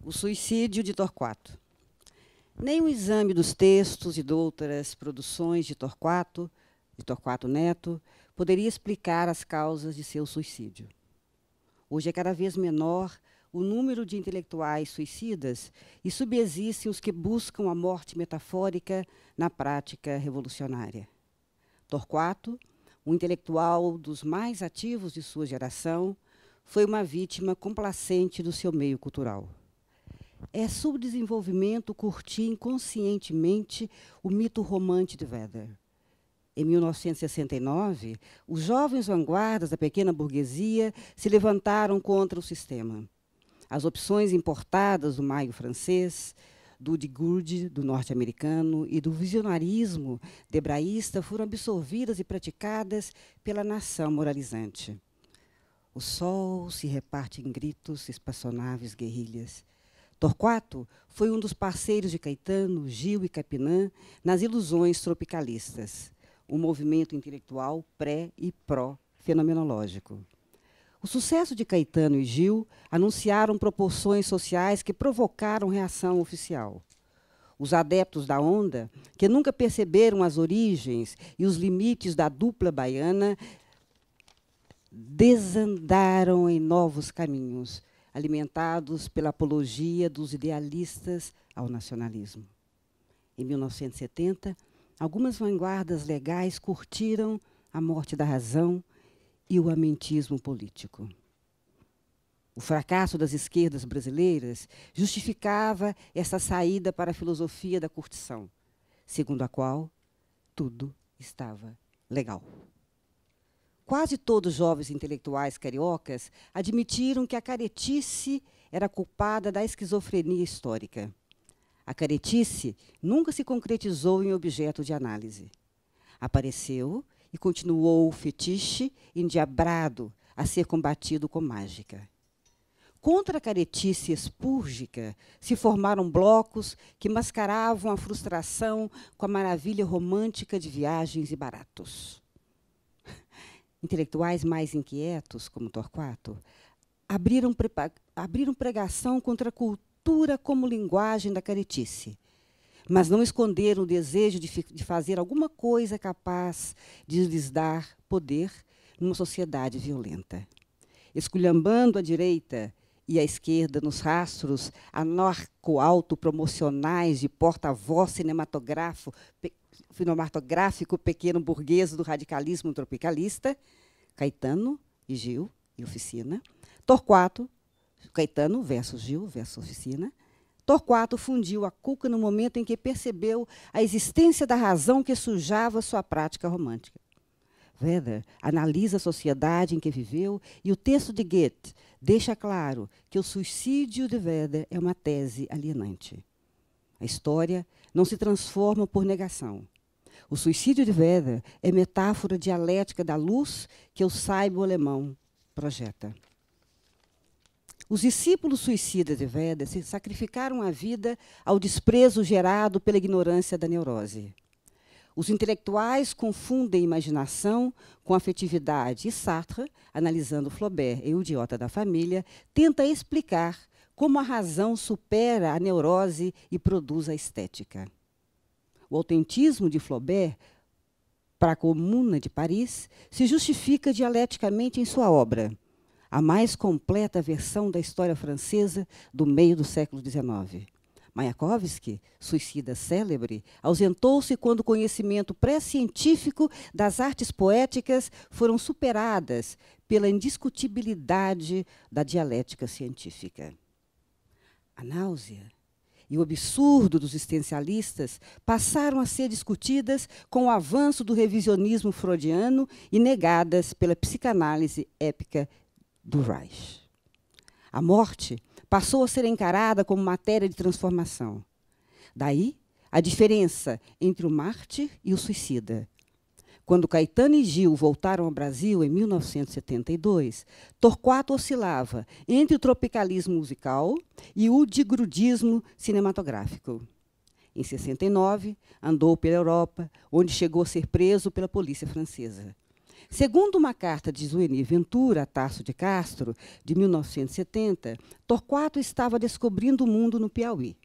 O suicídio de Torquato. Nem o exame dos textos e de outras produções de Torquato Neto, poderia explicar as causas de seu suicídio. Hoje é cada vez menor o número de intelectuais suicidas e subsistem os que buscam a morte metafórica na prática revolucionária. Torquato, um intelectual dos mais ativos de sua geração, foi uma vítima complacente do seu meio cultural. É subdesenvolvimento curtir inconscientemente o mito romântico de Werther. Em 1969, os jovens vanguardas da pequena burguesia se levantaram contra o sistema. As opções importadas do maio francês, do de Gurdjieff, do norte-americano, e do visionarismo debraísta foram absorvidas e praticadas pela nação moralizante. O sol se reparte em gritos, espaçonaves guerrilhas. Torquato foi um dos parceiros de Caetano, Gil e Capinã nas ilusões tropicalistas, um movimento intelectual pré- e pró-fenomenológico. O sucesso de Caetano e Gil anunciaram proporções sociais que provocaram reação oficial. Os adeptos da onda, que nunca perceberam as origens e os limites da dupla baiana, desandaram em novos caminhos, alimentados pela apologia dos idealistas ao nacionalismo. Em 1970, algumas vanguardas legais curtiram a morte da razão e o amentismo político. O fracasso das esquerdas brasileiras justificava essa saída para a filosofia da curtição, segundo a qual tudo estava legal. Quase todos os jovens intelectuais cariocas admitiram que a caretice era culpada da esquizofrenia histórica. A caretice nunca se concretizou em objeto de análise. Apareceu e continuou o fetiche endiabrado a ser combatido com mágica. Contra a caretice espúrgica se formaram blocos que mascaravam a frustração com a maravilha romântica de viagens e baratos. Intelectuais mais inquietos, como Torquato, abriram pregação contra a cultura como linguagem da caretice, mas não esconderam o desejo de fazer alguma coisa capaz de lhes dar poder numa sociedade violenta. Esculhambando a direita e a esquerda nos rastros anarco-autopromocionais de porta-voz cinematográfico pequeno burguês do radicalismo tropicalista, Caetano e Gil e Oficina, Torquato, Caetano versus Gil versus Oficina, Torquato fundiu a cuca no momento em que percebeu a existência da razão que sujava sua prática romântica. Werther analisa a sociedade em que viveu e o texto de Goethe deixa claro que o suicídio de Werther é uma tese alienante. A história não se transforma por negação. O suicídio de Werther é metáfora dialética da luz que o saibo-alemão projeta. Os discípulos suicidas de Werther se sacrificaram a vida ao desprezo gerado pela ignorância da neurose. Os intelectuais confundem imaginação com afetividade e Sartre, analisando Flaubert e o idiota da família, tenta explicar como a razão supera a neurose e produz a estética. O autentismo de Flaubert para a Comuna de Paris se justifica dialeticamente em sua obra, a mais completa versão da história francesa do meio do século XIX. Mayakovsky, suicida célebre, ausentou-se quando o conhecimento pré-científico das artes poéticas foram superadas pela indiscutibilidade da dialética científica. A náusea e o absurdo dos existencialistas passaram a ser discutidas com o avanço do revisionismo freudiano e negadas pela psicanálise épica do Reich. A morte passou a ser encarada como matéria de transformação. Daí, a diferença entre o mártir e o suicida. Quando Caetano e Gil voltaram ao Brasil em 1972, Torquato oscilava entre o tropicalismo musical e o digrudismo cinematográfico. Em 69, andou pela Europa, onde chegou a ser preso pela polícia francesa. Segundo uma carta de Zueni Ventura a Tasso de Castro, de 1970, Torquato estava descobrindo o mundo no Piauí.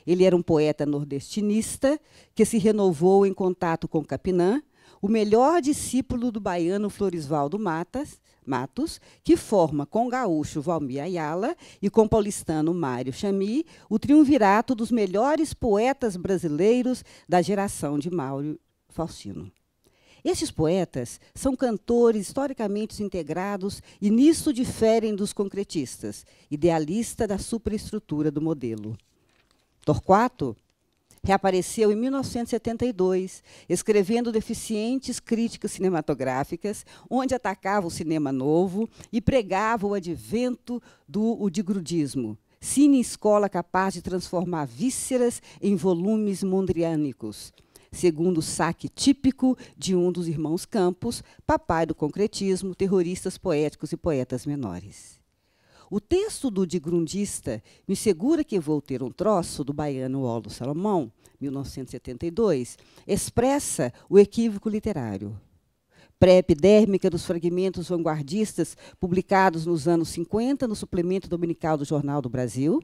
Ele era um poeta nordestinista que se renovou em contato com Capinã, o melhor discípulo do baiano Florisvaldo Matos, que forma com o gaúcho Valmir Ayala e com o paulistano Mário Chamy o triunvirato dos melhores poetas brasileiros da geração de Mauro Faustino. Estes poetas são cantores historicamente integrados e nisso diferem dos concretistas, idealista da superestrutura do modelo. Torquato reapareceu em 1972, escrevendo deficientes críticas cinematográficas, onde atacava o cinema novo e pregava o advento do udigrudismo, cine-escola capaz de transformar vísceras em volumes mondriânicos, segundo o saque típico de um dos irmãos Campos, papai do concretismo, terroristas poéticos e poetas menores. O texto do digrundista Me Segura Que Vou Ter um Troço, do baiano Olo Salomão, 1972, expressa o equívoco literário. Pré-epidérmica dos fragmentos vanguardistas publicados nos anos 50 no suplemento dominical do Jornal do Brasil,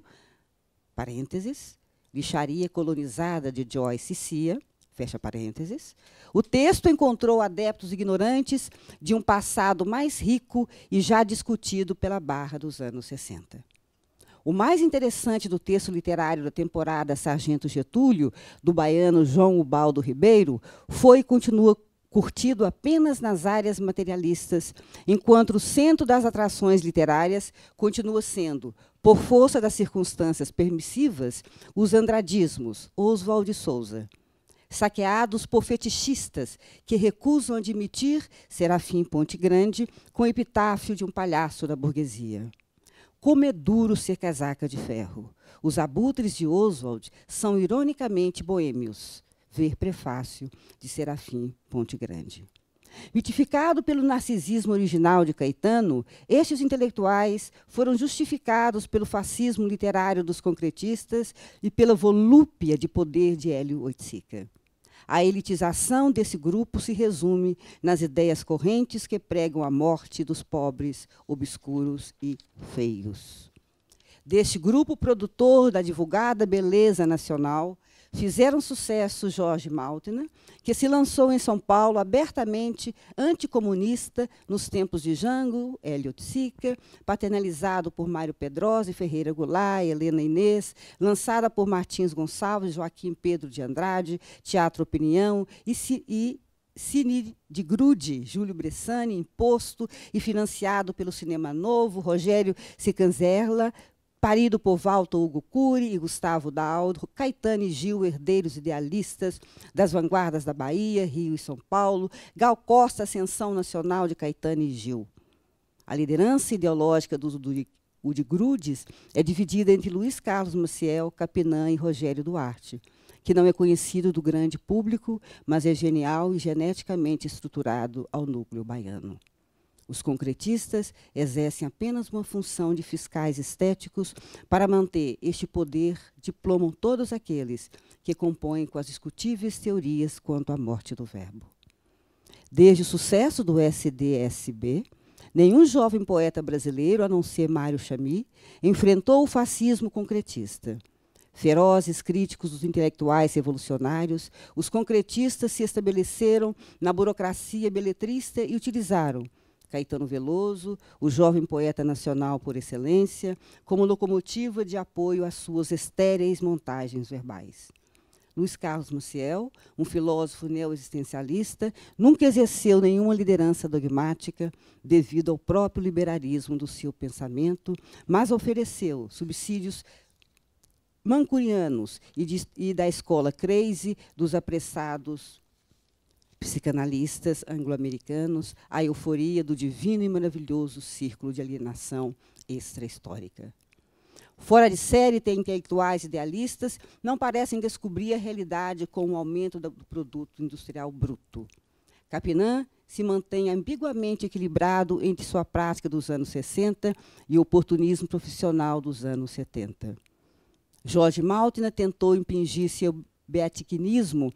parênteses, Lixaria Colonizada de Joyce Cia, fecha parênteses. O texto encontrou adeptos ignorantes de um passado mais rico e já discutido pela barra dos anos 60. O mais interessante do texto literário da temporada Sargento Getúlio, do baiano João Ubaldo Ribeiro, foi e continua curtido apenas nas áreas materialistas, enquanto o centro das atrações literárias continua sendo, por força das circunstâncias permissivas, os andradismos, Oswald de Souza, saqueados por fetichistas que recusam admitir Serafim Ponte Grande com o epitáfio de um palhaço da burguesia. Como é duro ser casaca de ferro. Os abutres de Oswald são ironicamente boêmios. Ver prefácio de Serafim Ponte Grande. Mitificado pelo narcisismo original de Caetano, estes intelectuais foram justificados pelo fascismo literário dos concretistas e pela volúpia de poder de Hélio Oiticica. A elitização desse grupo se resume nas ideias correntes que pregam a morte dos pobres, obscuros e feios. Deste grupo produtor da divulgada beleza nacional, fizeram sucesso Jorge Maltner, que se lançou em São Paulo abertamente anticomunista nos tempos de Jango, Hélio Oiticica, paternalizado por Mário Pedrosa e Ferreira Goulart, Helena Inês, lançada por Martins Gonçalves, Joaquim Pedro de Andrade, Teatro Opinião e Cine de Grude, Júlio Bressani, imposto e financiado pelo Cinema Novo, Rogério Cicanzerla, parido por Walter Hugo Cury e Gustavo D'Aldo, Caetano e Gil, herdeiros idealistas das vanguardas da Bahia, Rio e São Paulo, Gal Costa, ascensão nacional de Caetano e Gil. A liderança ideológica dos Udigrudes é dividida entre Luiz Carlos Maciel, Capinã e Rogério Duarte, que não é conhecido do grande público, mas é genial e geneticamente estruturado ao núcleo baiano. Os concretistas exercem apenas uma função de fiscais estéticos para manter este poder, diplomam todos aqueles que compõem com as discutíveis teorias quanto à morte do verbo. Desde o sucesso do SDSB, nenhum jovem poeta brasileiro, a não ser Mário Chamy, enfrentou o fascismo concretista. Ferozes críticos dos intelectuais revolucionários, os concretistas se estabeleceram na burocracia beletrista e utilizaram Caetano Veloso, o jovem poeta nacional por excelência, como locomotiva de apoio às suas estéreis montagens verbais. Luiz Carlos Maciel, um filósofo neoexistencialista, nunca exerceu nenhuma liderança dogmática devido ao próprio liberalismo do seu pensamento, mas ofereceu subsídios mancunianos e da escola crazy dos apressados psicanalistas anglo-americanos, a euforia do divino e maravilhoso círculo de alienação extra-histórica. Fora de série, tem intelectuais idealistas não parecem descobrir a realidade com o aumento do produto industrial bruto. Capinã se mantém ambiguamente equilibrado entre sua prática dos anos 60 e o oportunismo profissional dos anos 70. Jorge Maltner tentou impingir seu beatiquinismo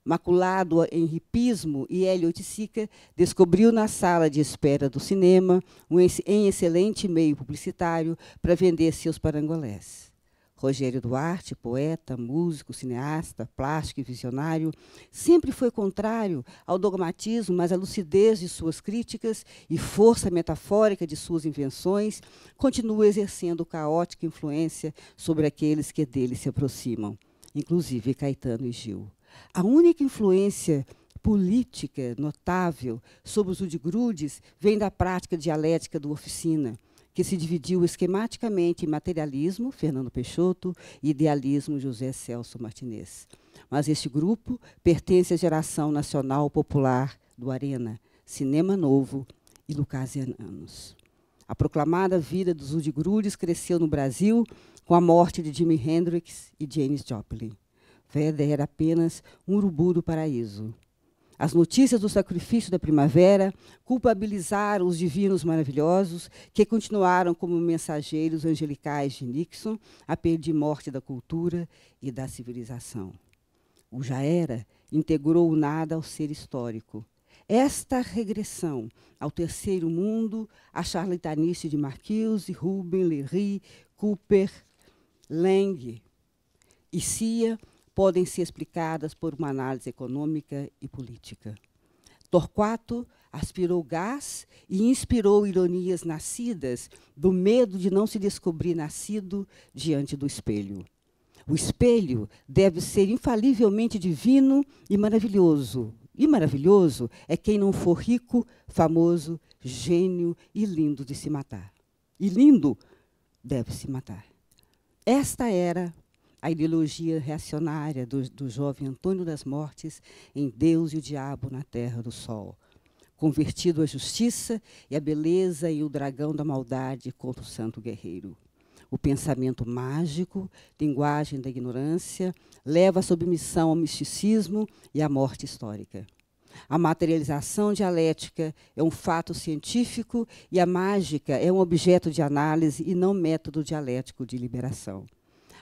maculado em hipismo e heliotística, descobriu na sala de espera do cinema, em excelente meio publicitário, para vender seus parangolés. Rogério Duarte, poeta, músico, cineasta, plástico e visionário, sempre foi contrário ao dogmatismo, mas a lucidez de suas críticas e força metafórica de suas invenções continua exercendo caótica influência sobre aqueles que dele se aproximam, inclusive Caetano e Gil. A única influência política notável sobre os Udigrudes vem da prática dialética do Oficina, que se dividiu esquematicamente em materialismo, Fernando Peixoto, e idealismo, José Celso Martinez. Mas este grupo pertence à geração nacional popular do Arena, Cinema Novo e Lucasianos. A proclamada vida dos Udigrudes cresceu no Brasil com a morte de Jimi Hendrix e Janis Joplin. Vedder era apenas um urubu do paraíso. As notícias do sacrifício da primavera culpabilizaram os divinos maravilhosos que continuaram como mensageiros angelicais de Nixon a pedir morte da cultura e da civilização. O já era integrou o nada ao ser histórico. Esta regressão ao terceiro mundo, a charlatanice de Marcuse, Rubin, Léry, Cooper, Lang e Cia podem ser explicadas por uma análise econômica e política. Torquato aspirou gás e inspirou ironias nascidas do medo de não se descobrir nascido diante do espelho. O espelho deve ser infalivelmente divino e maravilhoso. E maravilhoso é quem não for rico, famoso, gênio e lindo de se matar. E lindo deve se matar. Esta era a ideologia reacionária do jovem Antônio das Mortes em Deus e o Diabo na Terra do Sol, convertido à justiça e à beleza e o dragão da maldade contra o santo guerreiro. O pensamento mágico, linguagem da ignorância, leva à submissão ao misticismo e à morte histórica. A materialização dialética é um fato científico e a mágica é um objeto de análise e não método dialético de liberação.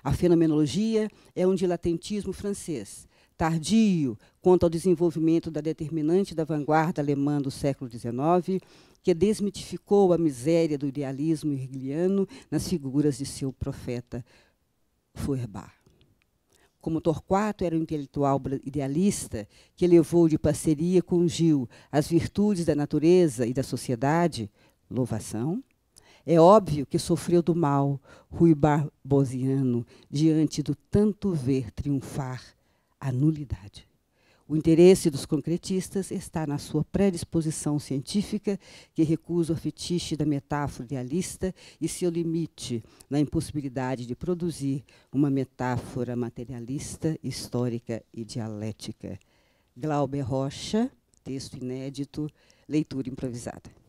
A fenomenologia é um dilatentismo francês, tardio quanto ao desenvolvimento da determinante da vanguarda alemã do século XIX, que desmitificou a miséria do idealismo hegeliano nas figuras de seu profeta Feuerbach. Como Torquato era um intelectual idealista que levou de parceria com Gil as virtudes da natureza e da sociedade, louvação, é óbvio que sofreu do mal Rui Barbosiano diante do tanto ver triunfar a nulidade. O interesse dos concretistas está na sua predisposição científica, que recusa o fetiche da metáfora idealista e seu limite na impossibilidade de produzir uma metáfora materialista, histórica e dialética. Glauber Rocha, texto inédito, leitura improvisada.